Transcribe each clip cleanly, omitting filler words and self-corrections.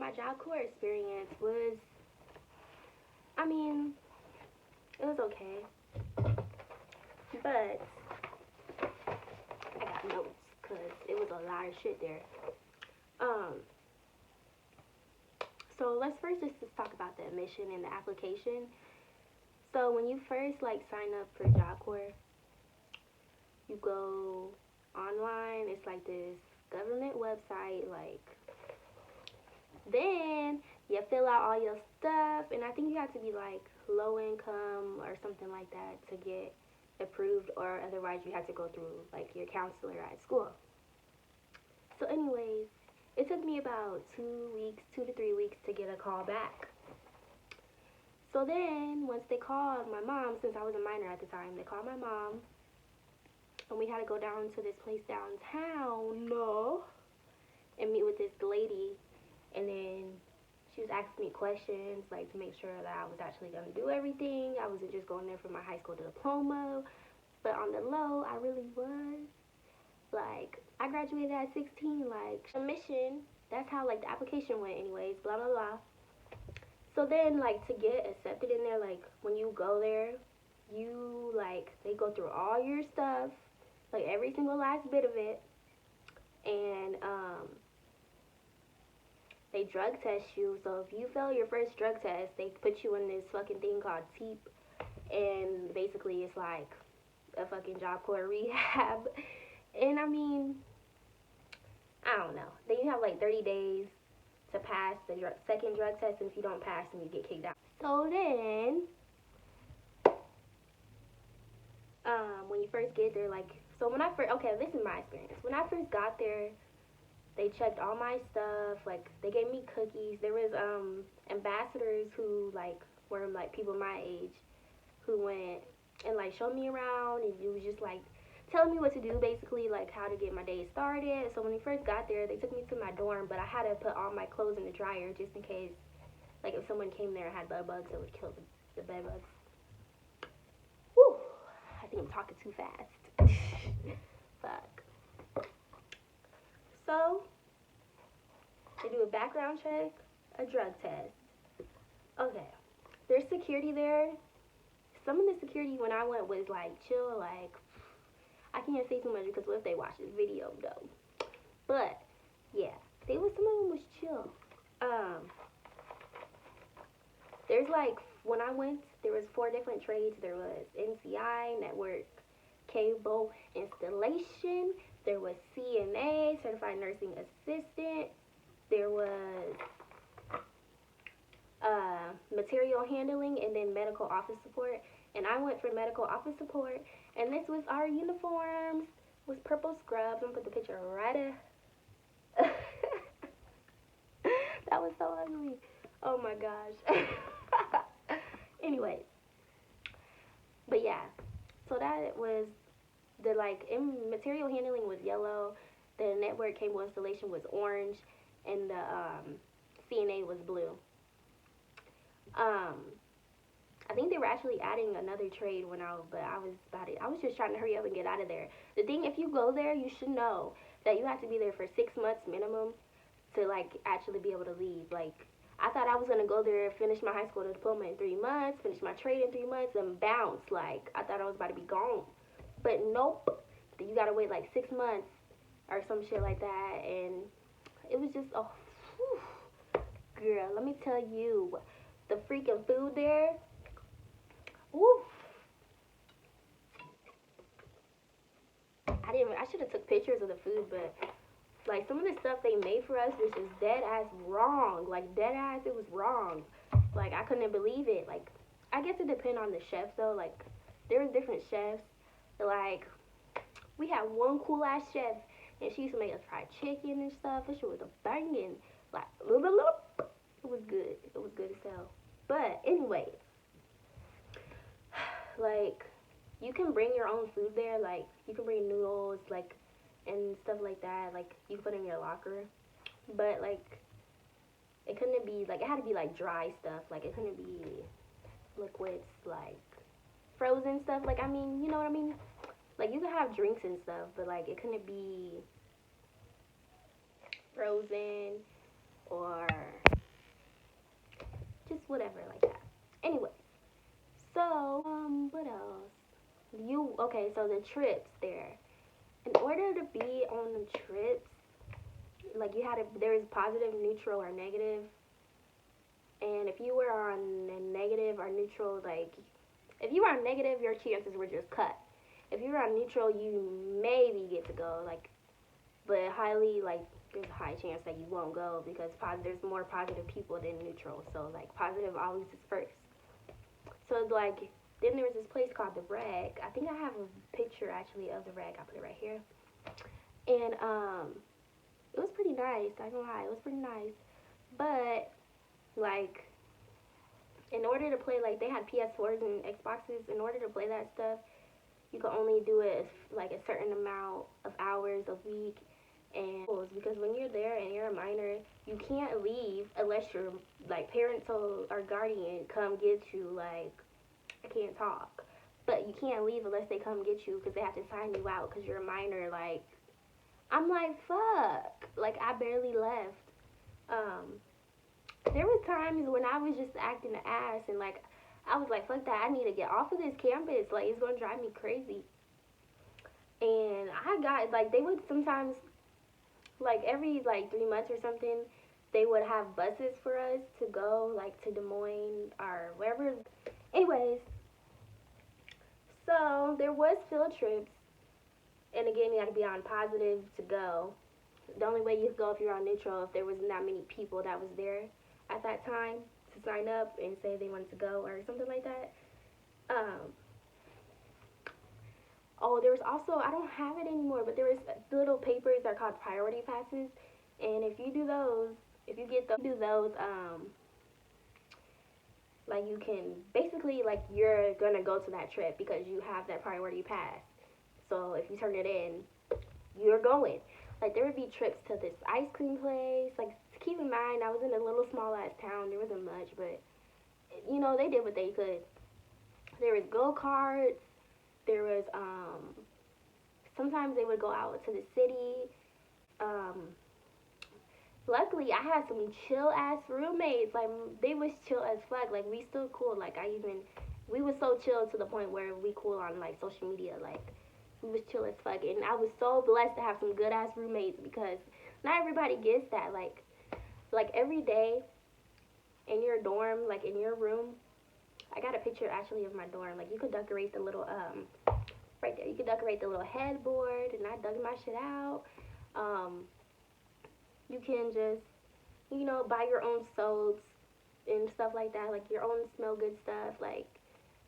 my Job Corps experience was, I mean, it was okay, but I got notes because it was a lot of shit there. So let's first just talk about the admission and the application. So when you first like sign up for Job Corps, you go online. It's like this government website. Like then you fill out all your stuff, and I think you have to be like low income or something like that to get approved, or otherwise you have to go through like your counselor at school. So anyways, it took me about 2 to 3 weeks to get a call back. So then once they called my mom, since I was a minor at the time, they called my mom, and we had to go down to this place downtown, and meet with this lady. And then she was asking me questions, like to make sure that I was actually going to do everything. I wasn't just going there for my high school diploma, but on the low, I really was. Like, I graduated at 16, like, admission, that's how, like, the application went anyways, blah, blah, blah. So then, like, to get accepted in there, like, when you go there, you, like, they go through all your stuff, like, every single last bit of it, and, they drug test you. So if you fail your first drug test, they put you in this fucking thing called TEEP, and basically it's like a fucking Job Corps rehab. And I mean, I don't know. Then you have like 30 days to pass the second drug test, and if you don't pass, then you get kicked out. So then, when you first get there, like, so when I first, okay, this is my experience. When I first got there, they checked all my stuff. Like, they gave me cookies. There was ambassadors who like were like people my age who went and like showed me around, and it was just like telling me what to do, basically, like how to get my day started. So when we first got there, they took me to my dorm, but I had to put all my clothes in the dryer just in case, like, if someone came there and had bed bugs, it would kill the bed bugs. Whew, I think I'm talking too fast. Fuck. So they do a background check, a drug test. Okay, there's security there. Some of the security when I went was like chill, like, I can't say too much because what if they watch this video though? But yeah, some of them was chill. There's like, when I went, there was 4 different trades. There was NCI, network, cable installation. There was CNA, certified nursing assistant. There was material handling, and then medical office support. And I went for medical office support, and this was our uniforms, was purple scrubs. I'm gonna put the picture right there. That was so ugly. Oh my gosh. Anyways, but yeah, so that was the, like, material handling was yellow, the network cable installation was orange, and the CNA was blue. I think they were actually adding another trade but I was just trying to hurry up and get out of there. The thing, if you go there, you should know that you have to be there for 6 months minimum to, like, actually be able to leave. Like, I thought I was gonna go there, finish my high school diploma in 3 months, finish my trade in 3 months, and bounce. Like, I thought I was about to be gone, but nope. You gotta wait like 6 months or some shit like that, and it was just, oh, whew. Girl, let me tell you, the freaking food there. Woo. I should have took pictures of the food, but like some of the stuff they made for us was just dead ass wrong. Like, dead ass, it was wrong. Like, I couldn't believe it. Like, I guess it depends on the chef though. Like, there was different chefs. Like, we had one cool ass chef, and she used to make us fried chicken and stuff. This shit was a banging. Like, it was good. It was good as hell. But anyway, like, you can bring your own food there. Like, you can bring noodles, like, and stuff like that. Like, you can put in your locker. But, like, it couldn't be, like, it had to be, like, dry stuff. Like, it couldn't be liquids, like, frozen stuff. Like, I mean, you know what I mean? Like, you could have drinks and stuff, but, like, it couldn't be frozen or okay, so the trips there. In order to be on the trips, like you had to, there was positive, neutral, or negative. And if you were on a negative or neutral, like if you were on negative, your chances were just cut. If you were on neutral, you maybe get to go, like, but highly, like, there's a high chance that you won't go because there's more positive people than neutral. So like positive always is first. So like then there was this place called the Rag. I think I have a picture actually of the Rag. I'll put it right here. And it was pretty nice. I don't lie, it was pretty nice. But like in order to play, like they had PS4s and Xboxes. In order to play that stuff, you can only do it like a certain amount of hours a week. And because when you're there and you're a minor, you can't leave unless your like parental or guardian come get you. Like I can't talk, but you can't leave unless they come get you because they have to sign you out because you're a minor. Like I'm like fuck, like I barely left. There was times when I was just acting an ass and like I was like fuck that, I need to get off of this campus. Like it's gonna drive me crazy. And I got like they would sometimes like every like 3 months or something, they would have buses for us to go like to Des Moines or wherever. Anyways, so there was field trips, and again you got to be on positive to go. The only way you could go if you're on neutral if there wasn't that many people that was there at that time to sign up and say they wanted to go or something like that. Oh, there was also, I don't have it anymore, but there was little papers that are called priority passes, and if you do those, if you get those, like you can basically like you're gonna go to that trip because you have that priority pass. So if you turn it in, you're going. Like there would be trips to this ice cream place. Like keep in mind, I was in a little small ass town. There wasn't much, but you know they did what they could. There was go karts. There was sometimes they would go out to the city. Luckily I had some chill ass roommates. Like they was chill as fuck. Like we still cool. Like we was so chill to the point where we cool on like social media. Like we was chill as fuck, and I was so blessed to have some good ass roommates because not everybody gets that. Like every day in your dorm, like in your room, I got a picture actually of my dorm. Like you could decorate the little right there. You could decorate the little headboard, and I dug my shit out. You can just buy your own soaps and stuff like that, like your own smell good stuff. Like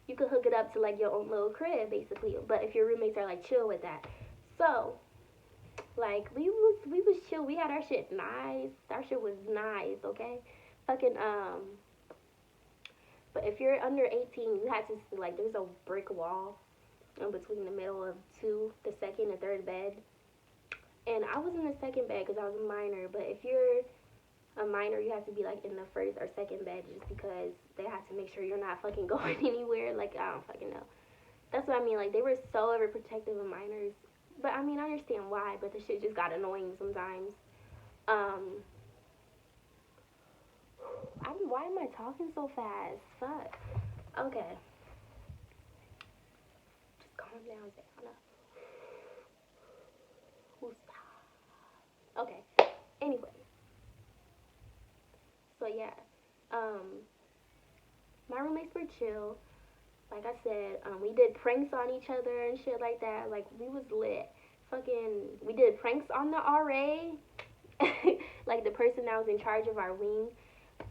you could hook it up to like your own little crib basically. But if your roommates are like chill with that, so like we was chill. We had our shit nice. Our shit was nice, okay? Fucking But if you're under 18, you have to like there's a brick wall in between the middle of the second and third bed. And I was in the second bed because I was a minor. But if you're a minor, you have to be like in the first or second bed just because they have to make sure you're not fucking going anywhere. Like I don't fucking know. That's what I mean. Like they were so overprotective of minors. But I mean I understand why. But the shit just got annoying sometimes. Why am I talking so fast? Fuck. Okay. Just calm down, Zayana. Okay. Anyway. So yeah. My roommates were chill. Like I said, we did pranks on each other and shit like that. Like we was lit. We did pranks on the RA. Like the person that was in charge of our wing.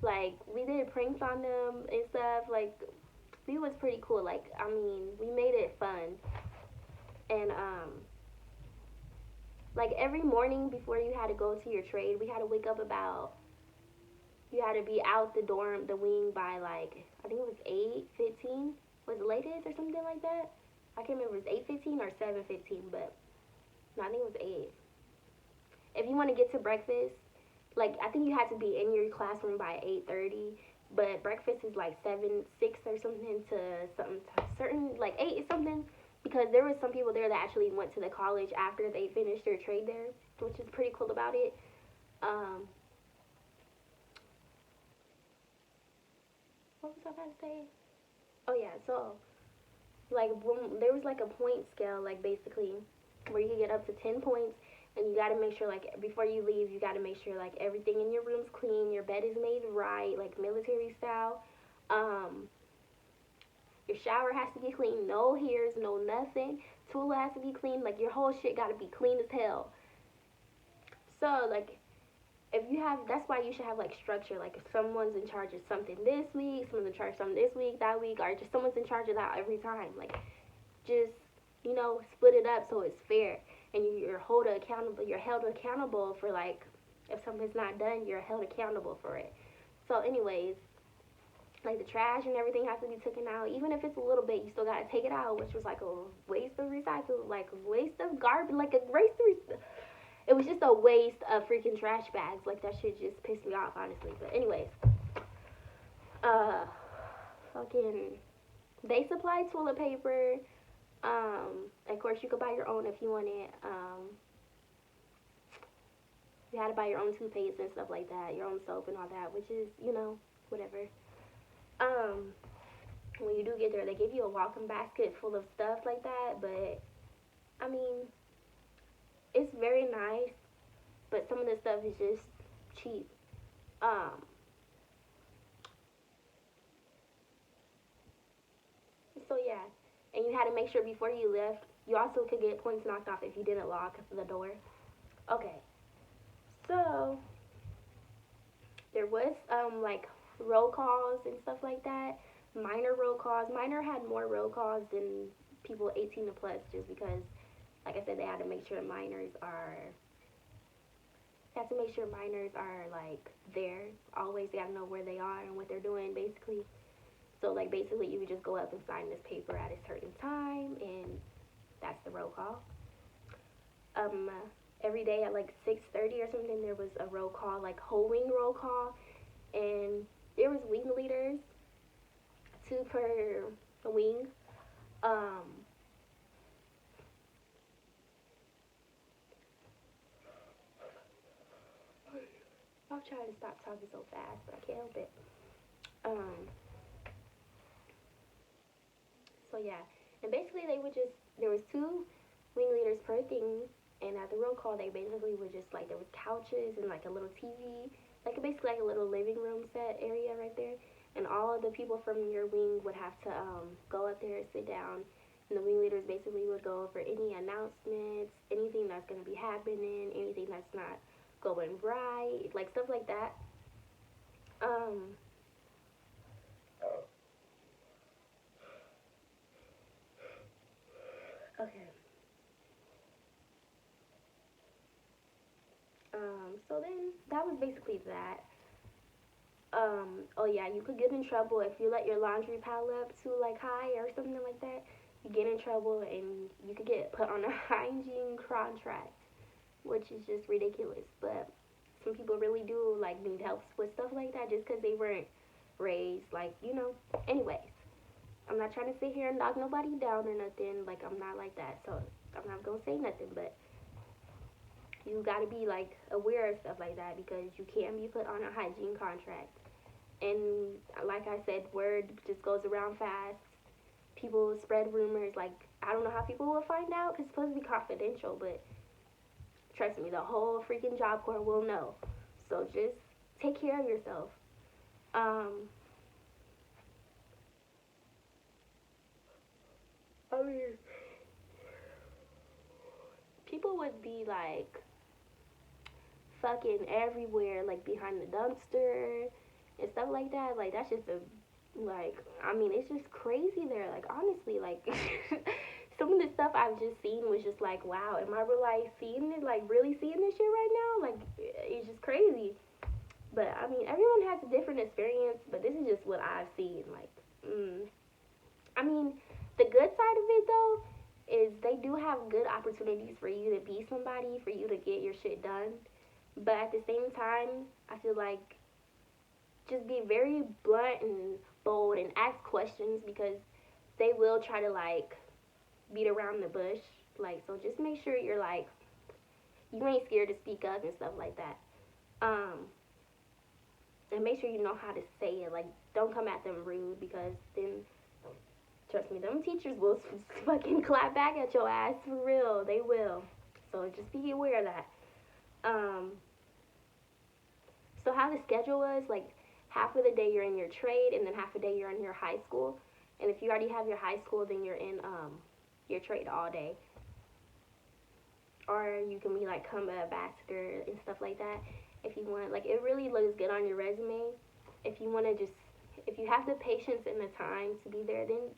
Like we did pranks on them and stuff. Like we was pretty cool. Like I mean, we made it fun. And like every morning before you had to go to your trade, we had to wake up you had to be out the wing by like I think it was 8:15 was the latest or something like that. I can't remember if it was 8:15 or 7:15, but no, I think it was 8. If you want to get to breakfast, like I think you had to be in your classroom by 8:30, but breakfast is like 6 or something to something certain like 8 or something, because there was some people there that actually went to the college after they finished their trade there, which is pretty cool about it. What was I about to say? Oh yeah, so like when there was like a point scale, like basically where you could get up to 10 points, and you got to make sure like before you leave you got to make sure like everything in your room's clean, your bed is made right, like military style. um your shower has to be clean, no hairs, no nothing. Toilet has to be clean, like your whole shit got to be clean as hell. So like if you have, that's why you should have like structure, like if someone's in charge of something this week, someone's in charge of something this week, that week, or just someone's in charge of that every time, like just, you know, split it up so it's fair, and you're held accountable for like if something's not done, you're held accountable for it. So anyways, like the trash and everything has to be taken out, even if it's a little bit, you still gotta take it out, which was like a waste of recycle, like a waste of garbage, like a waste of, it was just a waste of freaking trash bags. Like that shit just pissed me off, honestly. But anyways, uh, fucking, they supply toilet paper. Of course, you could buy your own if you want it. You had to buy your own toothpaste and stuff like that, your own soap and all that, which is, you know, whatever. Um, when you do get there, they give you a welcome basket full of stuff like that, but I mean, it's very nice, but some of the stuff is just cheap. Um, so yeah, and you had to make sure before you left. You also could get points knocked off if you didn't lock the door. Okay, so there was like roll calls and stuff like that. Minor roll calls. Minor had more roll calls than people 18 to plus, just because, like I said, they had to make sure minors are. They have to make sure minors are like there always. They gotta know where they are and what they're doing, basically. So like basically, you would just go up and sign this paper at a certain time, and that's the roll call. Um, every day at like 6:30 or something, there was a roll call, like whole wing roll call, and there was wing leaders, two per wing. Um, I'll try to stop talking so fast, but I can't help it. Um, so yeah, and basically they would just, there was two wing leaders per thing, and at the roll call they basically would just like, there was couches and like a little TV, like basically like a little living room set area right there, and all of the people from your wing would have to go up there, sit down, and the wing leaders basically would go over any announcements, anything that's going to be happening, anything that's not going right, like stuff like that. Um, okay. So then that was basically that. Oh yeah, you could get in trouble if you let your laundry pile up too like high or something like that. You get in trouble and you could get put on a hygiene contract, which is just ridiculous. But some people really do like need help with stuff like that just because they weren't raised like, you know. Anyways, I'm not trying to sit here and knock nobody down or nothing. Like I'm not like that, so I'm not gonna say nothing. But you got to be like aware of stuff like that because you can't be put on a hygiene contract. And like I said, word just goes around fast. People spread rumors. Like I don't know how people will find out because it's supposed to be confidential, but trust me, the whole freaking job corps will know. So just take care of yourself. Um, I mean, people would be like fucking everywhere, like behind the dumpster and stuff like that. Like that's just a, like, I mean, it's just crazy there. Like honestly, like some of the stuff I've just seen was just like, wow, am I really seeing it? Like really seeing this shit right now? Like it's just crazy. But I mean, everyone has a different experience. But this is just what I've seen. Like, I mean, the good side of it though is they do have good opportunities for you to be somebody, for you to get your shit done. But at the same time, I feel like just be very blunt and bold and ask questions because they will try to like beat around the bush. Like, so just make sure you're like, you ain't scared to speak up and stuff like that. Um, and make sure you know how to say it. Like, don't come at them rude because then Trust me, them teachers will fucking clap back at your ass for real. They will. So just be aware of that. Um, so how the schedule was, like, half of the day you're in your trade, and then half a day you're in your high school. And if you already have your high school, then you're in your trade all day. Or you can be like come an ambassador and stuff like that. If you want, like, it really looks good on your resume. If you want to just, if you have the patience and the time to be there, then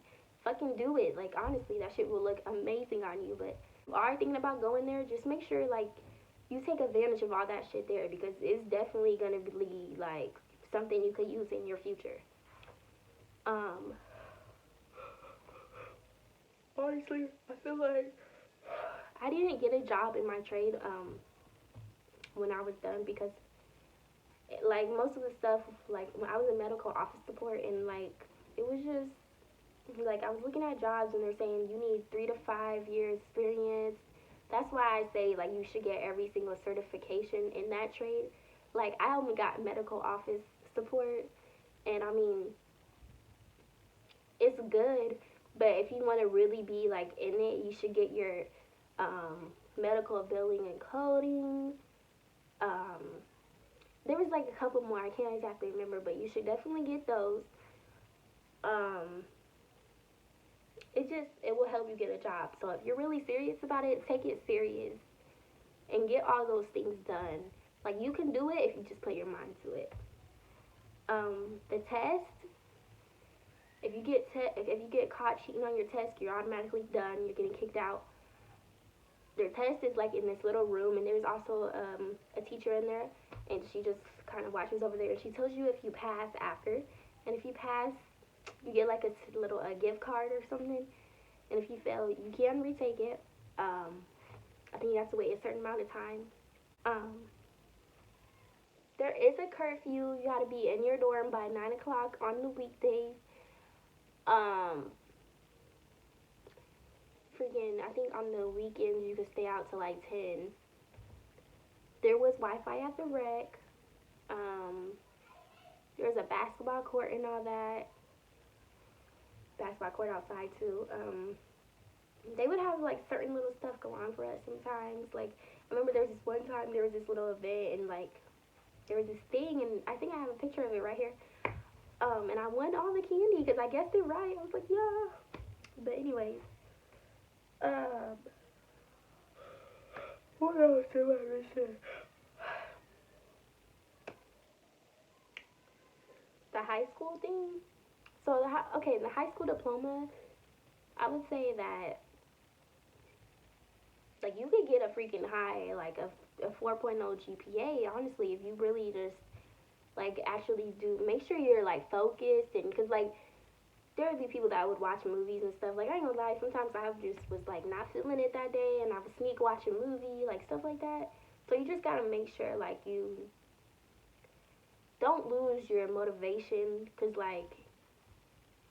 fucking do it. Like, honestly, that shit will look amazing on you. But if you are thinking about going there, just make sure, like, you take advantage of all that shit there, because it's definitely gonna be like something you could use in your future. Um, Honestly, I feel like I didn't get a job in my trade when I was done, because like most of the stuff, like when I was in medical office support, and like it was just like I was looking at jobs and they're saying you need 3 to 5 years experience. That's why I say like you should get every single certification in that trade. Like I only got medical office support, and I mean it's good, but if you want to really be like in it, you should get your medical billing and coding. Um, there was like a couple more, I can't exactly remember, but you should definitely get those. Um, it will help you get a job. So if you're really serious about it, take it serious and get all those things done. Like you can do it if you just put your mind to it. The test, if you get caught cheating on your test, you're automatically done. You're getting kicked out. Their test is like in this little room, and there's also a teacher in there, and she just kind of watches over there, and she tells you if you pass after, and if you pass, you get like a little gift card or something, and if you fail, you can retake it. I think you have to wait a certain amount of time. Um, there is a curfew. You got to be in your dorm by 9 o'clock on the weekdays. Um, I think on the weekends you could stay out till like 10. There was Wi-Fi at the rec. There was a basketball court and all that. Basketball court outside too. They would have like certain little stuff go on for us sometimes. Like I remember there was this one time there was this little event, and like there was this thing, and I think I have a picture of it right here. And I won all the candy because I guessed it right. I was like, yeah. But anyways, what else am I missing? The high school thing. So the high school diploma, I would say that like you could get a freaking high, like a 4.0 GPA. Honestly, if you really just like actually do, make sure you're like focused, and because like there would be people that would watch movies and stuff. Like I ain't gonna lie, sometimes I just was like not feeling it that day, and I would sneak watch a movie, like stuff like that. So you just gotta make sure like you don't lose your motivation, because like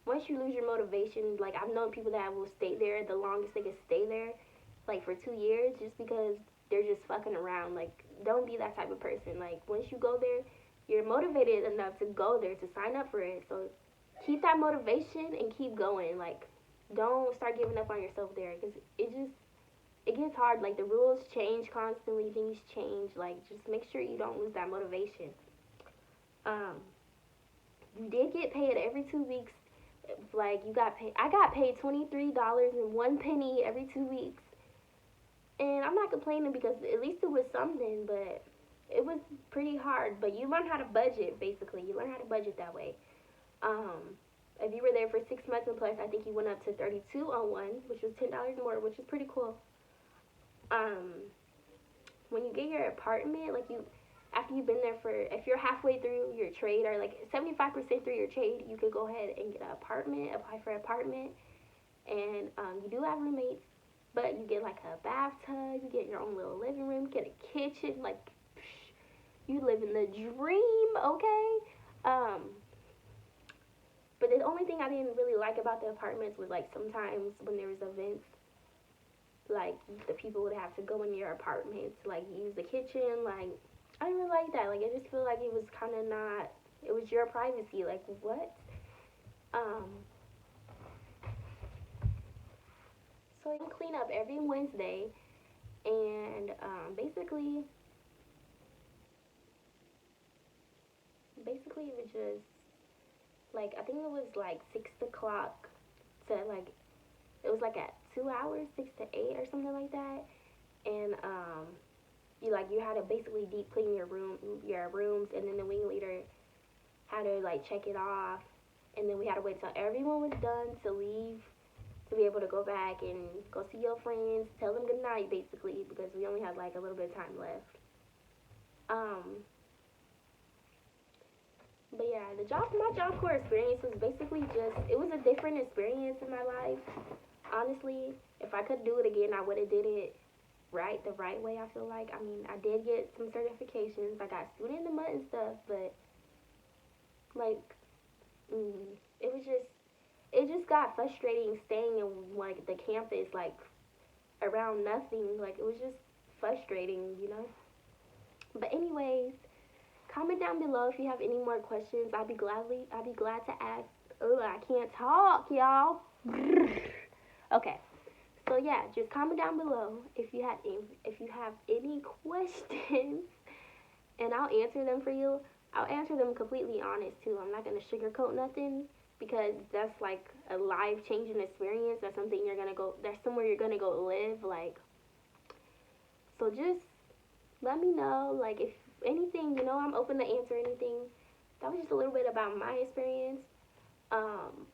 once you lose your motivation, like I've known people that will stay there the longest they can stay there, like for 2 years, just because they're just fucking around. Like don't be that type of person. Like once you go there, you're motivated enough to go there, to sign up for it. So keep that motivation and keep going. Like don't start giving up on yourself there, because it gets hard. Like the rules change constantly, things change. Like just make sure you don't lose that motivation. um you did get paid every 2 weeks. Like you got paid, I got paid $23.01 every 2 weeks, and I'm not complaining because at least it was something. But it was pretty hard. But you learn how to budget. Basically you learn how to budget that way. If you were there for 6 months and plus, I think you went up to 32.01, which was $10 more, which is pretty cool. When you get your apartment, like you, after you've been there for, if you're halfway through your trade or like 75% through your trade, you could go ahead and get an apartment, apply for an apartment, and you do have roommates, but you get like a bathtub, you get your own little living room, get a kitchen, like you live in the dream, okay? But the only thing I didn't really like about the apartments was like sometimes when there was events, like the people would have to go in your apartment to like use the kitchen. Like I didn't really like that. Like I just feel like it was kind of not. It was your privacy. Like what? Um. So I clean up every Wednesday, and basically it was just like I think it was like 6 o'clock to like it was like at 2 hours, 6 to 8 or something like that, and you had to basically deep clean your rooms, and then the wing leader had to like check it off, and then we had to wait till everyone was done to leave to be able to go back and go see your friends, tell them good night basically because we only had like a little bit of time left. Um, but yeah, my job corps experience was basically just it was a different experience in my life. Honestly, if I could do it again, I would have did it the right way. I feel like I mean I did get some certifications. I got student in the mud and stuff, but like it was just it just got frustrating staying in like the campus like around nothing. Like it was just frustrating, you know. But anyways, comment down below if you have any more questions. I'll be glad to ask. Oh, I can't talk, y'all. Okay. So yeah, just comment down below if you have any questions, and I'll answer them for you. I'll answer them completely honest too. I'm not gonna sugarcoat nothing because that's like a life changing experience. That's something you're gonna go. That's somewhere you're gonna go live. Like, so just let me know. Like if anything, I'm open to answer anything. That was just a little bit about my experience. Um,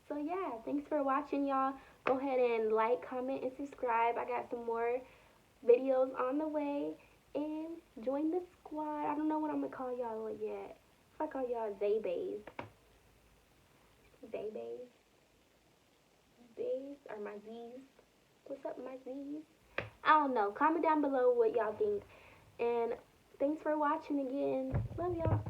so yeah, thanks for watching, y'all. Go ahead and like, comment, and subscribe. I got some more videos on the way. And join the squad. I don't know what I'm gonna call y'all yet. If I call y'all Zaybays. Zaybays. Bays or my Z's. What's up, my Z's? I don't know. Comment down below what y'all think. And thanks for watching again. Love y'all.